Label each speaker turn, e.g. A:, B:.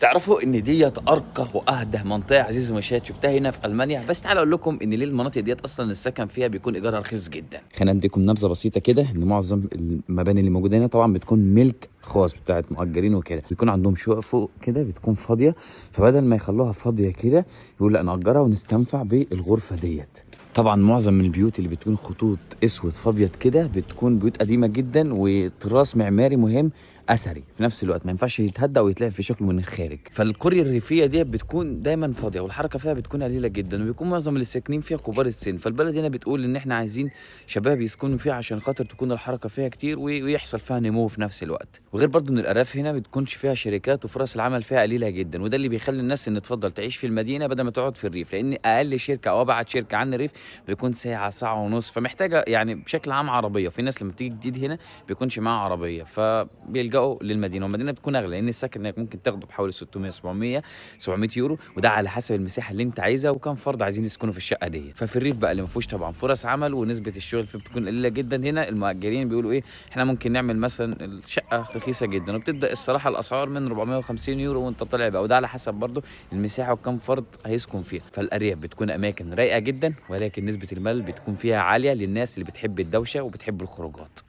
A: تعرفوا ان ديت ارقى واهدى منطقه عزيزي المشاهد شفتها هنا في المانيا. بس تعالوا اقول لكم ان ليه المناطق ديت اصلا السكن فيها بيكون ايجارها رخيص جدا. خلينا نديكم نبذه بسيطه كده ان معظم المباني اللي موجوده هنا طبعا بتكون ملك خاص بتاعت مؤجرين وكده، بيكون عندهم شقق فوق كده بتكون فاضيه، فبدل ما يخلوها فاضيه كده يقول لا نأجرها ونستنفع بالغرفه ديت. طبعا معظم من البيوت اللي بتكون خطوط اسود فابيض كده بتكون بيوت قديمه جدا وتراث معماري مهم اثري في نفس الوقت، ما ينفعش يتهدى ويتلعب في شكله من الخارج. فالقريه الريفيه دي بتكون دايما فاضيه والحركه فيها بتكون قليله جدا، وبيكون معظم اللي ساكنين فيها كبار السن. فالبلد هنا بتقول ان احنا عايزين شباب يسكنوا فيها عشان خاطر تكون الحركه فيها كتير ويحصل فيها نمو في نفس الوقت. وغير برضو ان الارياف هنا بتكونش فيها شركات وفرص العمل فيها قليله جدا، وده اللي بيخلي الناس ان تفضل تعيش في المدينه بدل ما تقعد في الريف، لان اقل شركه او ابعد شركه عن الريف بيكون ساعه ساعه ونص، فمحتاجه يعني بشكل عام عربيه. في ناس لما بتيجي جديد هنا بيكونش معاها عربيه فبيلجأوا للمدينه، والمدينه بتكون اغلى لان السكن انك ممكن تاخده بحوالي 600 700 يورو، وده على حسب المساحه اللي انت عايزها وكم فرد عايزين يسكنوا في الشقه دي. ففي الريف بقى اللي ما فيهوش طبعا فرص عمل ونسبه الشغل فيه بتكون قليله جدا، هنا المؤجرين بيقولوا ايه، احنا ممكن نعمل مثلا الشقه رخيصه جدا، وبتبدا الصراحه الاسعار من 450 يورو وانت طالع بقى، وده على حسب برضه المساحه وكم فرد هيسكن فيها. فالارياف بتكون اماكن رايقه جدا، ولكن نسبه المال بتكون فيها عاليه للناس اللي بتحب الدوشه وبتحب الخروجات.